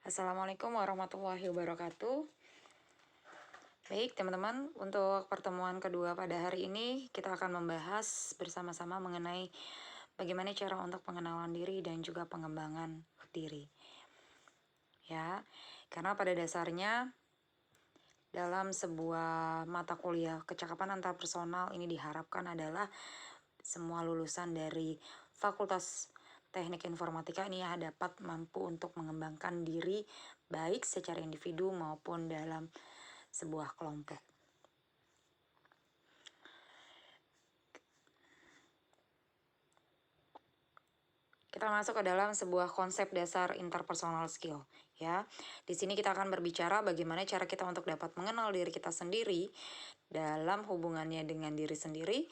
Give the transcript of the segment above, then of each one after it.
Assalamualaikum warahmatullahi wabarakatuh. Baik teman-teman, untuk pertemuan kedua pada hari ini kita akan membahas bersama-sama mengenai bagaimana cara untuk pengenalan diri dan juga pengembangan diri. Ya, karena pada dasarnya dalam sebuah mata kuliah kecakapan antarpersonal ini diharapkan adalah semua lulusan dari Fakultas Teknik Informatika ini dapat mampu untuk mengembangkan diri baik secara individu maupun dalam sebuah kelompok. Kita masuk ke dalam sebuah konsep dasar interpersonal skill, ya. Di sini kita akan berbicara bagaimana cara kita untuk dapat mengenal diri kita sendiri dalam hubungannya dengan diri sendiri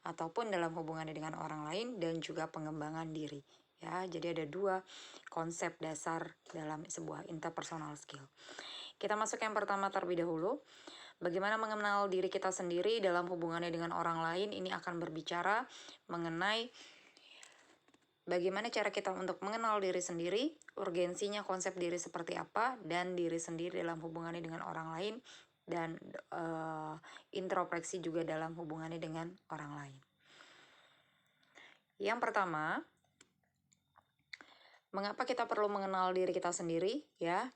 ataupun dalam hubungannya dengan orang lain dan juga pengembangan diri. Ya, jadi ada dua konsep dasar dalam sebuah interpersonal skill. Kita masuk yang pertama terlebih dahulu. Bagaimana mengenal diri kita sendiri dalam hubungannya dengan orang lain, ini akan berbicara mengenai bagaimana cara kita untuk mengenal diri sendiri, urgensinya konsep diri seperti apa, dan diri sendiri dalam hubungannya dengan orang lain, dan introspeksi juga dalam hubungannya dengan orang lain. Yang pertama, mengapa kita perlu mengenal diri kita sendiri, ya?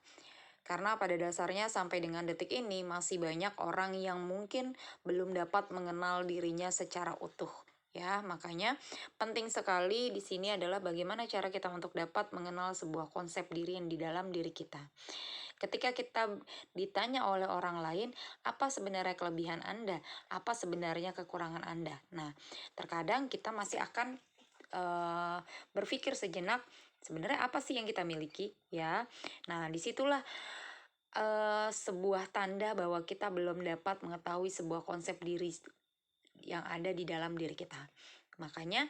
Karena pada dasarnya sampai dengan detik ini masih banyak orang yang mungkin belum dapat mengenal dirinya secara utuh. Ya, makanya penting sekali di sini adalah bagaimana cara kita untuk dapat mengenal sebuah konsep diri yang di dalam diri kita. Ketika kita ditanya oleh orang lain, apa sebenarnya kelebihan Anda? Apa sebenarnya kekurangan Anda? Nah, terkadang kita masih akan berpikir sejenak, sebenarnya apa sih yang kita miliki, ya? Nah, disitulah sebuah tanda bahwa kita belum dapat mengetahui sebuah konsep diri yang ada di dalam diri kita. Makanya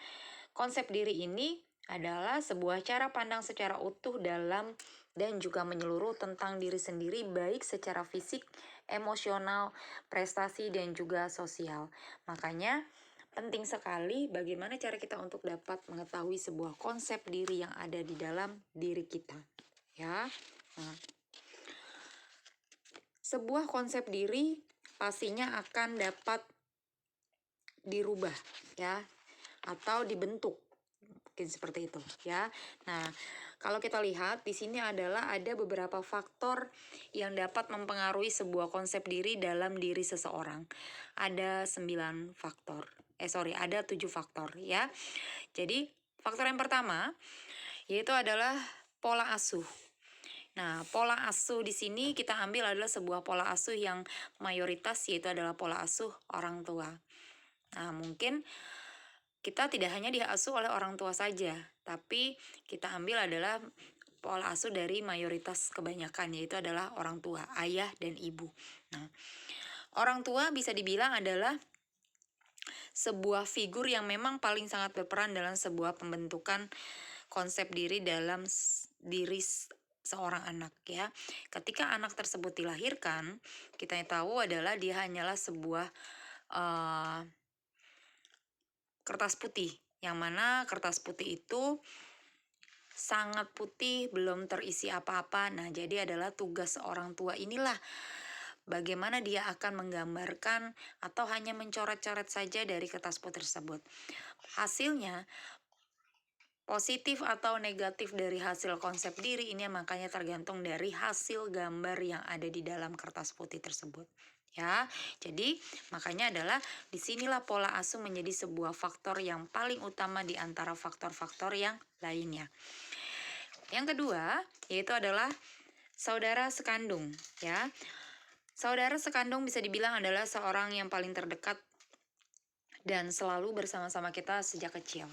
konsep diri ini adalah sebuah cara pandang secara utuh dalam dan juga menyeluruh tentang diri sendiri baik secara fisik, emosional, prestasi, dan juga sosial. Makanya penting sekali bagaimana cara kita untuk dapat mengetahui sebuah konsep diri yang ada di dalam diri kita. Ya, nah, sebuah konsep diri pastinya akan dapat dirubah, ya, atau dibentuk, mungkin seperti itu, ya. Nah, kalau kita lihat di sini adalah ada beberapa faktor yang dapat mempengaruhi sebuah konsep diri dalam diri seseorang. Ada 9 faktor. Ada 7 faktor, ya. Jadi, faktor yang pertama yaitu adalah pola asuh. Nah, pola asuh di sini kita ambil adalah sebuah pola asuh yang mayoritas yaitu adalah pola asuh orang tua. Nah, mungkin kita tidak hanya diasuh oleh orang tua saja, tapi kita ambil adalah pola asuh dari mayoritas kebanyakan yaitu adalah orang tua, ayah dan ibu. Nah, orang tua bisa dibilang adalah sebuah figur yang memang paling sangat berperan dalam sebuah pembentukan konsep diri dalam diri seorang anak, ya. Ketika anak tersebut dilahirkan, kita tahu adalah dia hanyalah sebuah kertas putih, yang mana kertas putih itu sangat putih, belum terisi apa-apa. Nah, jadi adalah tugas orang tua inilah bagaimana dia akan menggambarkan atau hanya mencoret-coret saja dari kertas putih tersebut. Hasilnya positif atau negatif dari hasil konsep diri ini makanya tergantung dari hasil gambar yang ada di dalam kertas putih tersebut. Ya, jadi makanya adalah disinilah pola asuh menjadi sebuah faktor yang paling utama di antara faktor-faktor yang lainnya. Yang kedua, yaitu adalah saudara sekandung, ya. Saudara sekandung bisa dibilang adalah seorang yang paling terdekat dan selalu bersama-sama kita sejak kecil.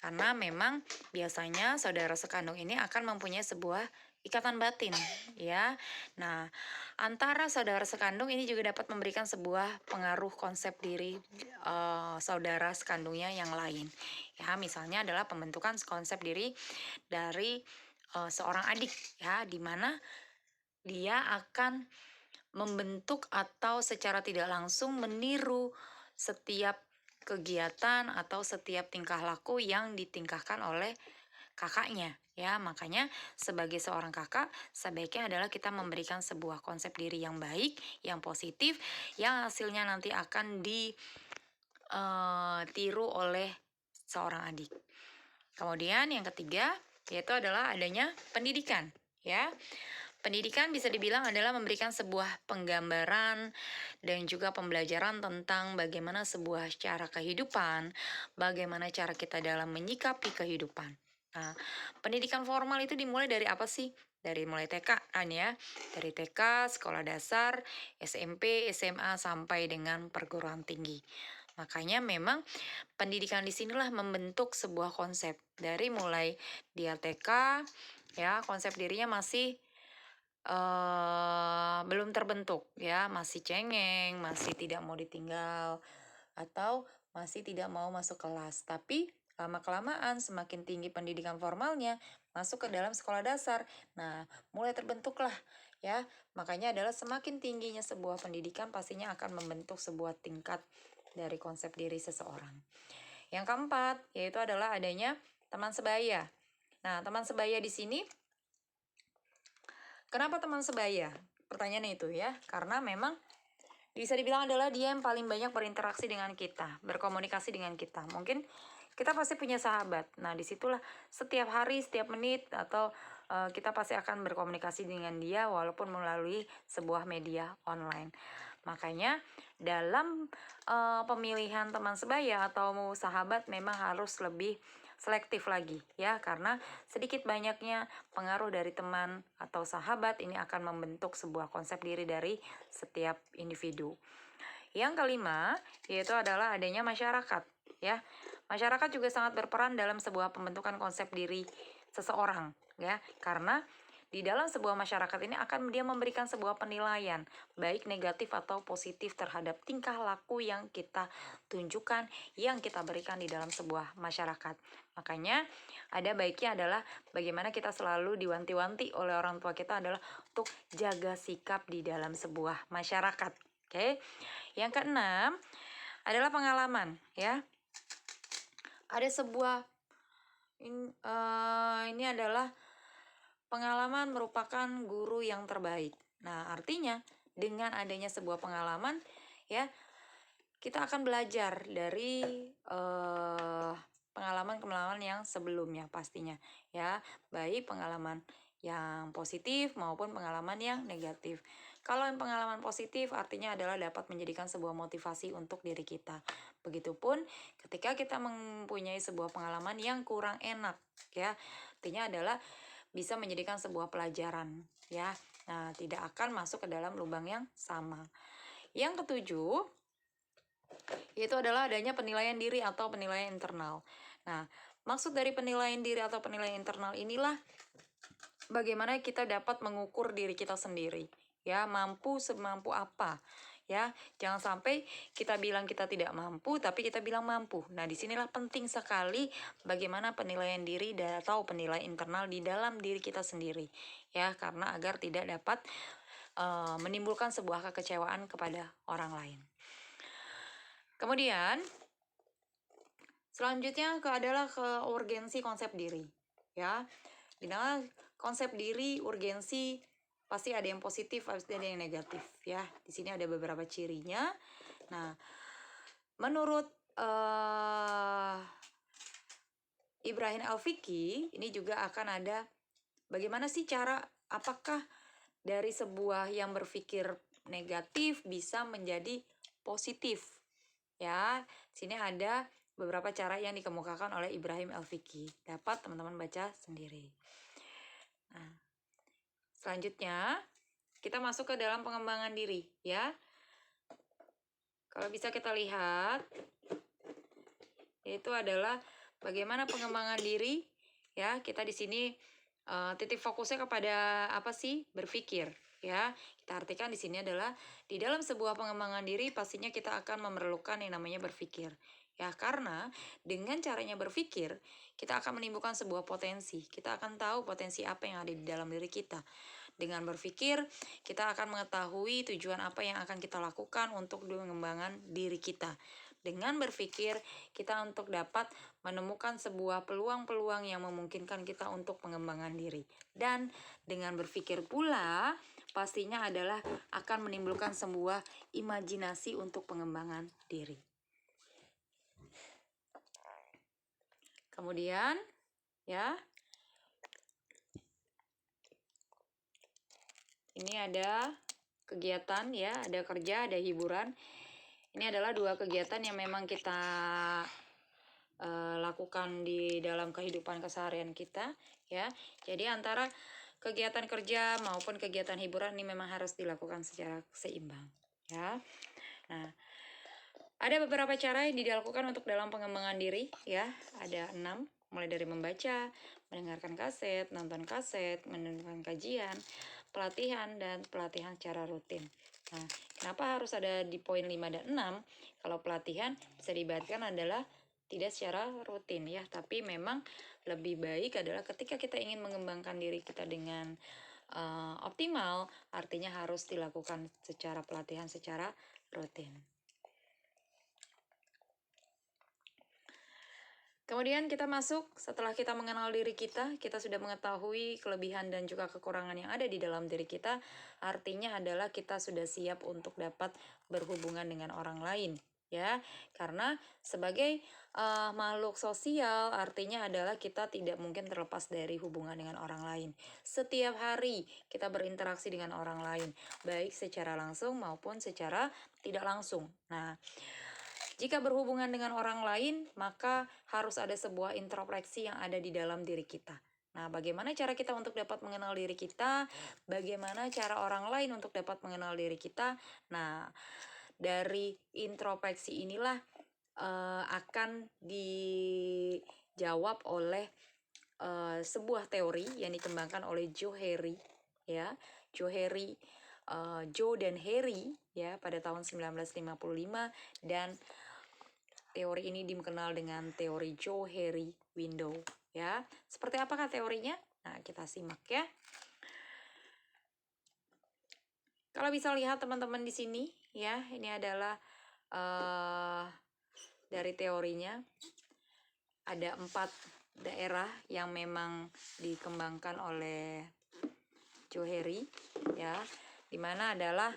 Karena memang biasanya saudara sekandung ini akan mempunyai sebuah ikatan batin, ya. Nah, antara saudara sekandung ini juga dapat memberikan sebuah pengaruh konsep diri saudara sekandungnya yang lain. Ya, misalnya adalah pembentukan konsep diri dari seorang adik, ya, di mana dia akan membentuk atau secara tidak langsung meniru setiap kegiatan atau setiap tingkah laku yang ditingkahkan oleh kakaknya ya. Makanya sebagai seorang kakak sebaiknya adalah kita memberikan sebuah konsep diri yang baik, yang positif, yang hasilnya nanti akan ditiru oleh seorang adik. Kemudian yang ketiga yaitu adalah adanya pendidikan ya. Pendidikan bisa dibilang adalah memberikan sebuah penggambaran dan juga pembelajaran tentang bagaimana sebuah cara kehidupan, bagaimana cara kita dalam menyikapi kehidupan. Nah, pendidikan formal itu dimulai dari apa sih? Dari mulai TK kan ya, dari TK, sekolah dasar, SMP, SMA sampai dengan perguruan tinggi. Makanya memang pendidikan di sinilah membentuk sebuah konsep dari mulai dia TK ya, konsep dirinya masih belum terbentuk ya, masih cengeng, masih tidak mau ditinggal, atau masih tidak mau masuk kelas. Tapi lama-kelamaan semakin tinggi pendidikan formalnya, masuk ke dalam sekolah dasar. Nah, mulai terbentuklah ya. Makanya adalah semakin tingginya sebuah pendidikan pastinya akan membentuk sebuah tingkat dari konsep diri seseorang. Yang keempat, yaitu adalah adanya teman sebaya. Nah, teman sebaya di sini kenapa teman sebaya? Pertanyaannya itu ya, karena memang bisa dibilang adalah dia yang paling banyak berinteraksi dengan kita, berkomunikasi dengan kita. Mungkin kita pasti punya sahabat. Nah, disitulah setiap hari, setiap menit, atau kita pasti akan berkomunikasi dengan dia walaupun melalui sebuah media online. Makanya dalam pemilihan teman sebaya atau sahabat memang harus lebih selektif lagi ya, karena sedikit banyaknya pengaruh dari teman atau sahabat ini akan membentuk sebuah konsep diri dari setiap individu. Yang kelima yaitu adalah adanya masyarakat ya. Masyarakat juga sangat berperan dalam sebuah pembentukan konsep diri seseorang ya, karena di dalam sebuah masyarakat ini akan dia memberikan sebuah penilaian baik negatif atau positif terhadap tingkah laku yang kita tunjukkan, yang kita berikan di dalam sebuah masyarakat. Makanya ada baiknya adalah bagaimana kita selalu diwanti-wanti oleh orang tua kita adalah untuk jaga sikap di dalam sebuah masyarakat. Oke. Yang keenam adalah pengalaman ya. Ada sebuah ini adalah pengalaman merupakan guru yang terbaik. Nah, artinya dengan adanya sebuah pengalaman ya, kita akan belajar dari pengalaman-pengalaman yang sebelumnya pastinya ya, baik pengalaman yang positif maupun pengalaman yang negatif. Kalau yang pengalaman positif artinya adalah dapat menjadikan sebuah motivasi untuk diri kita. Begitupun ketika kita mempunyai sebuah pengalaman yang kurang enak ya, artinya adalah bisa menjadikan sebuah pelajaran ya. Nah, tidak akan masuk ke dalam lubang yang sama. Yang ketujuh yaitu adalah adanya penilaian diri atau penilaian internal. Nah, maksud dari penilaian diri atau penilaian internal inilah bagaimana kita dapat mengukur diri kita sendiri ya, mampu semampu apa ya. Jangan sampai kita bilang kita tidak mampu tapi kita bilang mampu. Nah, disinilah penting sekali bagaimana penilaian diri atau penilaian internal di dalam diri kita sendiri ya, karena agar tidak dapat menimbulkan sebuah kekecewaan kepada orang lain. Kemudian selanjutnya adalah ke urgensi konsep diri ya. Di dalam konsep diri urgensi pasti ada yang positif, pasti ada yang negatif ya. Di sini ada beberapa cirinya. Nah, menurut Ibrahim Al-Fiqi ini juga akan ada bagaimana sih cara, apakah dari sebuah yang berpikir negatif bisa menjadi positif ya. Sini ada beberapa cara yang dikemukakan oleh Ibrahim Al-Fiqi, dapat teman-teman baca sendiri. Nah, selanjutnya kita masuk ke dalam pengembangan diri ya. Kalau bisa kita lihat yaitu adalah bagaimana pengembangan diri ya. Kita di sini titik fokusnya kepada apa sih? Berpikir ya. Kita artikan di sini adalah di dalam sebuah pengembangan diri pastinya kita akan memerlukan yang namanya berpikir ya, karena dengan caranya berpikir kita akan menimbulkan sebuah potensi. Kita akan tahu potensi apa yang ada di dalam diri kita. Dengan berpikir kita akan mengetahui tujuan apa yang akan kita lakukan untuk pengembangan diri kita. Dengan berpikir, kita untuk dapat menemukan sebuah peluang-peluang yang memungkinkan kita untuk pengembangan diri. Dan dengan berpikir pula, pastinya adalah akan menimbulkan sebuah imajinasi untuk pengembangan diri. Kemudian, ya, ini ada kegiatan, ya, ada kerja, ada hiburan. Ini adalah dua kegiatan yang memang kita lakukan di dalam kehidupan keseharian kita, ya. Jadi antara kegiatan kerja maupun kegiatan hiburan ini memang harus dilakukan secara seimbang, ya. Nah, ada beberapa cara yang dilakukan untuk dalam pengembangan diri, ya. Ada 6, mulai dari membaca, mendengarkan kaset, nonton kaset, mendengarkan kajian, pelatihan, dan pelatihan secara rutin. Nah, kenapa harus ada di poin 5 dan 6? Kalau pelatihan bisa diibaratkan adalah tidak secara rutin, ya, tapi memang lebih baik adalah ketika kita ingin mengembangkan diri kita dengan optimal, artinya harus dilakukan secara pelatihan secara rutin. Kemudian kita masuk, setelah kita mengenal diri kita sudah mengetahui kelebihan dan juga kekurangan yang ada di dalam diri kita, artinya adalah kita sudah siap untuk dapat berhubungan dengan orang lain, ya. Karena sebagai makhluk sosial, artinya adalah kita tidak mungkin terlepas dari hubungan dengan orang lain. Setiap hari kita berinteraksi dengan orang lain, baik secara langsung maupun secara tidak langsung. Nah, jika berhubungan dengan orang lain, maka harus ada sebuah introspeksi yang ada di dalam diri kita. Nah, bagaimana cara kita untuk dapat mengenal diri kita? Bagaimana cara orang lain untuk dapat mengenal diri kita? Nah, dari introspeksi inilah akan dijawab oleh sebuah teori yang dikembangkan oleh Joe Harry, ya. Joe dan Harry, ya, pada tahun 1955, dan teori ini dikenal dengan teori Joe Harry Window, ya. Seperti apakah teorinya? Nah, kita simak, ya. Kalau bisa lihat teman-teman di sini, ya, ini adalah dari teorinya. Ada 4 daerah yang memang dikembangkan oleh Joe Harry, ya, dimana adalah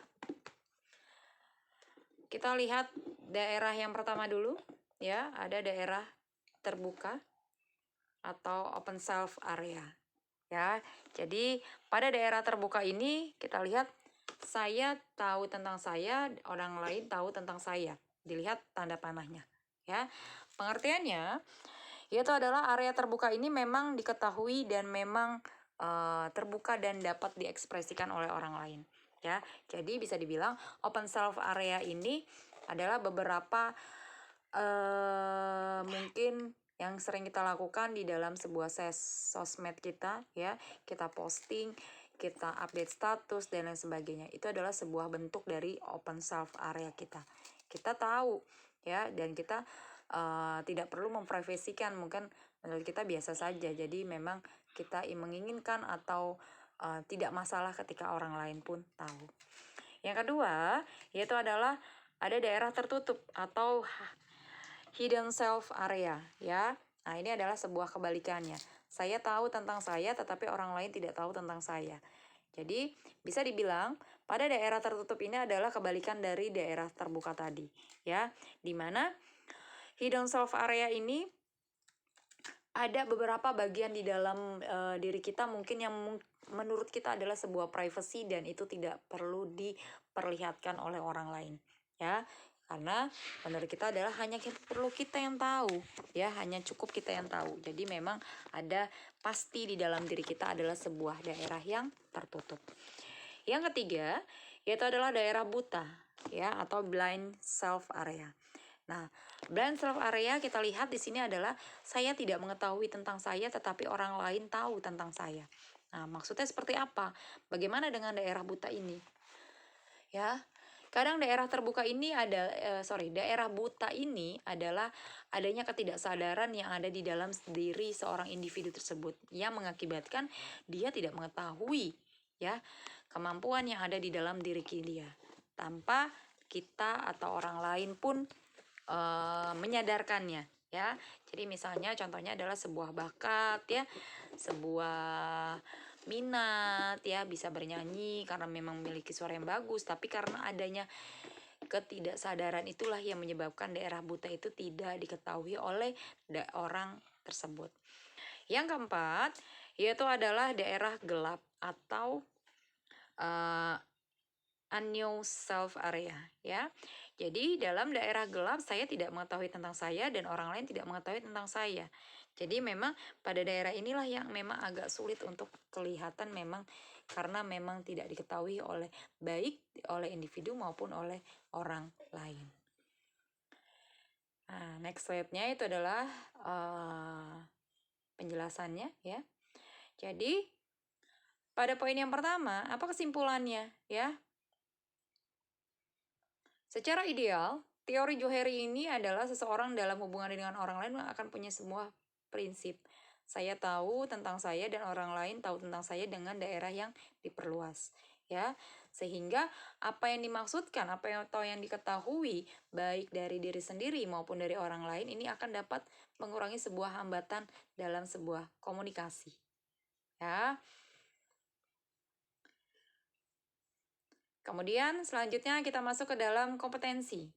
kita lihat daerah yang pertama dulu, ya, ada daerah terbuka atau open self area, ya. Jadi pada daerah terbuka ini kita lihat saya tahu tentang saya, orang lain tahu tentang saya. Dilihat tanda panahnya, ya. Pengertiannya yaitu adalah area terbuka ini memang diketahui dan memang terbuka dan dapat diekspresikan oleh orang lain, ya. Jadi bisa dibilang open self area ini adalah beberapa mungkin yang sering kita lakukan di dalam sebuah sosmed kita, ya. Kita posting, kita update status dan lain sebagainya. Itu adalah sebuah bentuk dari open self area kita. Kita tahu, ya, dan kita tidak perlu memprivasikan, mungkin menurut kita biasa saja. Jadi memang kita menginginkan atau tidak masalah ketika orang lain pun tahu. Yang kedua, yaitu adalah ada daerah tertutup atau hidden self area, ya. Nah, ini adalah sebuah kebalikannya. Saya tahu tentang saya, tetapi orang lain tidak tahu tentang saya. Jadi, bisa dibilang pada daerah tertutup ini adalah kebalikan dari daerah terbuka tadi, ya. Dimana hidden self area ini ada beberapa bagian di dalam diri kita mungkin yang menurut kita adalah sebuah privacy dan itu tidak perlu diperlihatkan oleh orang lain, ya. Karena menurut kita adalah hanya perlu kita yang tahu, ya, hanya cukup kita yang tahu. Jadi memang ada pasti di dalam diri kita adalah sebuah daerah yang tertutup. Yang ketiga, yaitu adalah daerah buta, ya, atau blind self area. Nah, blind self area kita lihat di sini adalah saya tidak mengetahui tentang saya tetapi orang lain tahu tentang saya. Nah, maksudnya seperti apa? Bagaimana dengan daerah buta ini? Ya, kadang daerah terbuka ini daerah buta ini adalah adanya ketidaksadaran yang ada di dalam diri seorang individu tersebut yang mengakibatkan dia tidak mengetahui, ya, kemampuan yang ada di dalam diri dia. Tanpa kita atau orang lain pun menyadarkannya ya. Jadi misalnya contohnya adalah sebuah bakat ya, sebuah minat ya, bisa bernyanyi karena memang memiliki suara yang bagus, tapi karena adanya ketidaksadaran itulah yang menyebabkan daerah buta itu tidak diketahui oleh orang tersebut. Yang keempat yaitu adalah daerah gelap atau unknown self area ya. Jadi dalam daerah gelap saya tidak mengetahui tentang saya dan orang lain tidak mengetahui tentang saya. Jadi memang pada daerah inilah yang memang agak sulit untuk kelihatan, memang karena memang tidak diketahui oleh baik oleh individu maupun oleh orang lain. Nah, next slide-nya itu adalah penjelasannya ya. Jadi pada poin yang pertama, apa kesimpulannya ya? Secara ideal, teori Johari ini adalah seseorang dalam hubungan dengan orang lain akan punya sebuah prinsip. Saya tahu tentang saya dan orang lain tahu tentang saya dengan daerah yang diperluas. Ya, sehingga apa yang dimaksudkan, apa yang atau yang diketahui baik dari diri sendiri maupun dari orang lain ini akan dapat mengurangi sebuah hambatan dalam sebuah komunikasi. Ya. Kemudian selanjutnya kita masuk ke dalam kompetensi.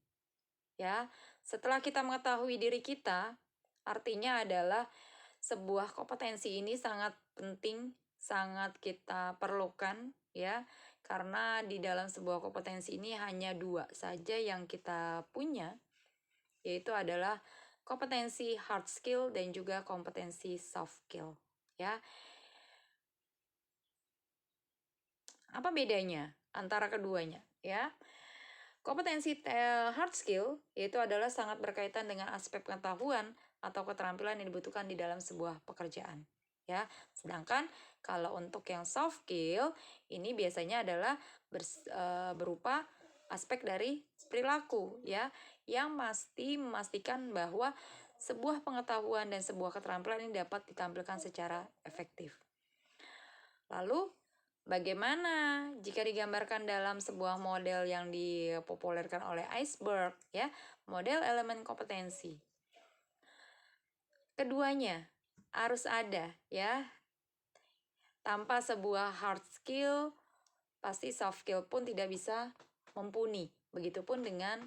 Ya, setelah kita mengetahui diri kita, artinya adalah sebuah kompetensi ini sangat penting, sangat kita perlukan ya, karena di dalam sebuah kompetensi ini hanya 2 saja yang kita punya, yaitu adalah kompetensi hard skill dan juga kompetensi soft skill ya. Apa bedanya antara keduanya ya? Kompetensi hard skill yaitu adalah sangat berkaitan dengan aspek pengetahuan atau keterampilan yang dibutuhkan di dalam sebuah pekerjaan ya. Sedangkan kalau untuk yang soft skill ini biasanya adalah berupa aspek dari perilaku ya, yang memastikan bahwa sebuah pengetahuan dan sebuah keterampilan ini dapat ditampilkan secara efektif. Lalu bagaimana jika digambarkan dalam sebuah model yang dipopulerkan oleh Iceberg ya, model elemen kompetensi. Keduanya harus ada ya. Tanpa sebuah hard skill, pasti soft skill pun tidak bisa mumpuni. Begitupun dengan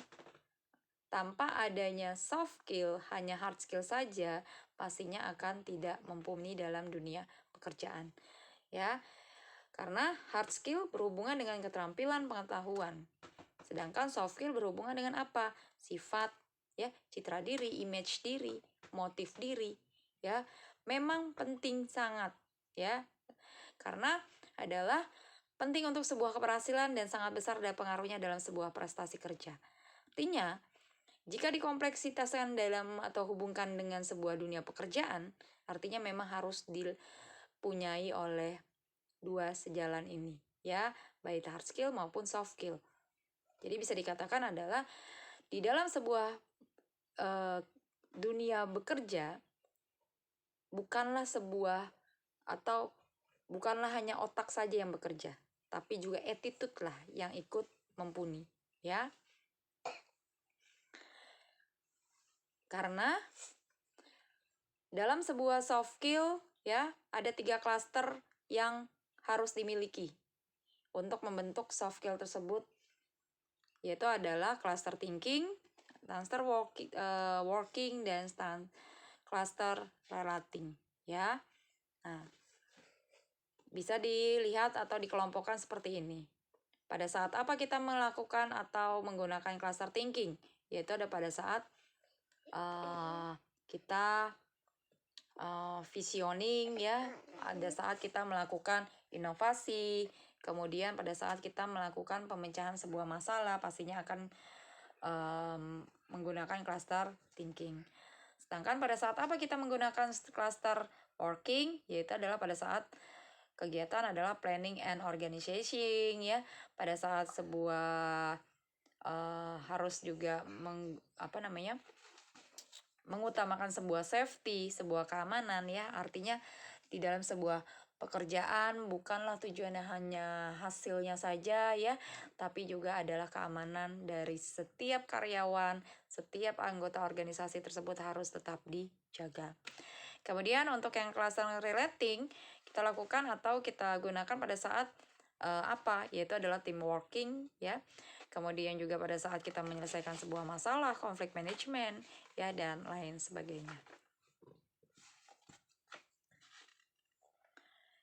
tanpa adanya soft skill, hanya hard skill saja, pastinya akan tidak mumpuni dalam dunia pekerjaan. Ya. Karena hard skill berhubungan dengan keterampilan pengetahuan. Sedangkan soft skill berhubungan dengan apa? Sifat, ya, citra diri, image diri, motif diri, ya. Memang penting sangat, ya. Karena adalah penting untuk sebuah keberhasilan dan sangat besar ada pengaruhnya dalam sebuah prestasi kerja. Artinya, jika dikompleksitaskan dalam atau hubungkan dengan sebuah dunia pekerjaan, artinya memang harus dipunyai oleh 2 sejalan ini ya, baik hard skill maupun soft skill. Jadi bisa dikatakan adalah di dalam sebuah dunia bekerja bukanlah hanya otak saja yang bekerja, tapi juga attitude lah yang ikut mumpuni ya. Karena dalam sebuah soft skill ya ada 3 klaster yang harus dimiliki untuk membentuk soft skill tersebut, yaitu adalah cluster thinking, cluster working, dan cluster relating ya. Nah, bisa dilihat atau dikelompokkan seperti ini. Pada saat apa kita melakukan atau menggunakan cluster thinking? Yaitu ada pada saat kita visioning ya, ada saat kita melakukan inovasi, kemudian pada saat kita melakukan pemecahan sebuah masalah pastinya akan menggunakan cluster thinking. Sedangkan pada saat apa kita menggunakan cluster working, yaitu adalah pada saat kegiatan adalah planning and organization ya, pada saat sebuah harus juga mengutamakan sebuah safety, sebuah keamanan ya. Artinya di dalam sebuah Pekerjaan bukanlah tujuannya hanya hasilnya saja ya, tapi juga adalah keamanan dari setiap karyawan, setiap anggota organisasi tersebut harus tetap dijaga. Kemudian untuk yang cluster relating, kita lakukan atau kita gunakan pada saat apa? Yaitu adalah team working ya. Kemudian juga pada saat kita menyelesaikan sebuah masalah, konflik management ya, dan lain sebagainya.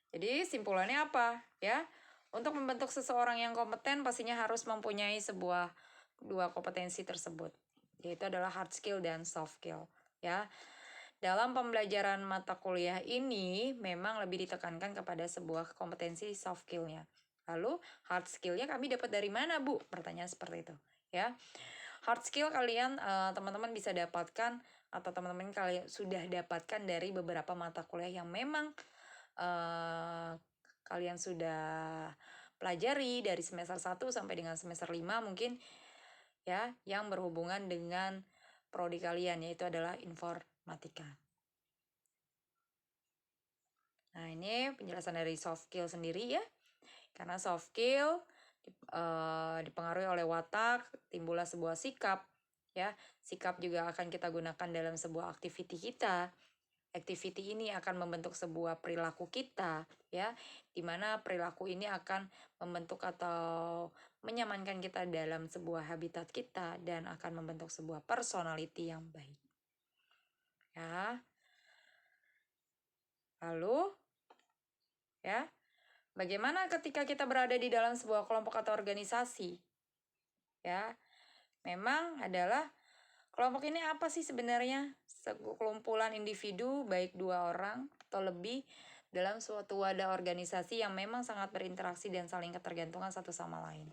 Jadi simpulannya apa ya? Untuk membentuk seseorang yang kompeten pastinya harus mempunyai dua kompetensi tersebut, yaitu adalah hard skill dan soft skill ya. Dalam pembelajaran mata kuliah ini memang lebih ditekankan kepada sebuah kompetensi soft skill-nya. Lalu hard skill-nya kami dapat dari mana, Bu? Pertanyaan seperti itu ya. Hard skill kalian teman-teman bisa dapatkan atau teman-teman kalian sudah dapatkan dari beberapa mata kuliah yang memang kalian sudah pelajari dari semester 1 sampai dengan semester 5 mungkin ya, yang berhubungan dengan prodi kalian, yaitu adalah informatika. Nah, ini penjelasan dari soft skill sendiri ya. Karena soft skill dipengaruhi oleh watak, timbullah sebuah sikap ya. Sikap juga akan kita gunakan dalam sebuah activity kita. Activity ini akan membentuk sebuah perilaku kita ya, dimana perilaku ini akan membentuk atau menyamankan kita dalam sebuah habitat kita dan akan membentuk sebuah personality yang baik ya. Lalu ya, bagaimana ketika kita berada di dalam sebuah kelompok atau organisasi ya, memang adalah kelompok ini apa sih sebenarnya? Sekumpulan individu baik 2 orang atau lebih dalam suatu wadah organisasi yang memang sangat berinteraksi dan saling ketergantungan satu sama lain.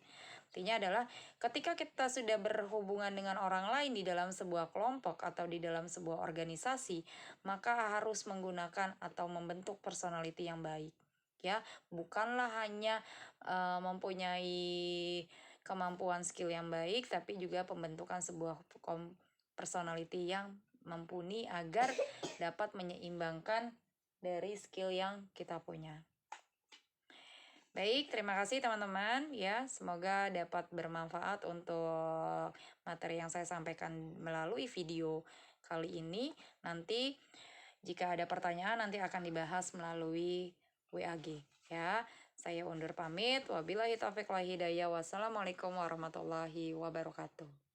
Artinya adalah ketika kita sudah berhubungan dengan orang lain di dalam sebuah kelompok atau di dalam sebuah organisasi, maka harus menggunakan atau membentuk personality yang baik. Ya, bukanlah hanya mempunyai kemampuan skill yang baik, tapi juga pembentukan sebuah personality yang mumpuni agar dapat menyeimbangkan dari skill yang kita punya. Baik, terima kasih teman-teman ya. Semoga dapat bermanfaat untuk materi yang saya sampaikan melalui video kali ini. Nanti jika ada pertanyaan nanti akan dibahas melalui WAG ya. Saya undur pamit. Wabillahi taufiq wal hidayah. Wassalamualaikum warahmatullahi wabarakatuh.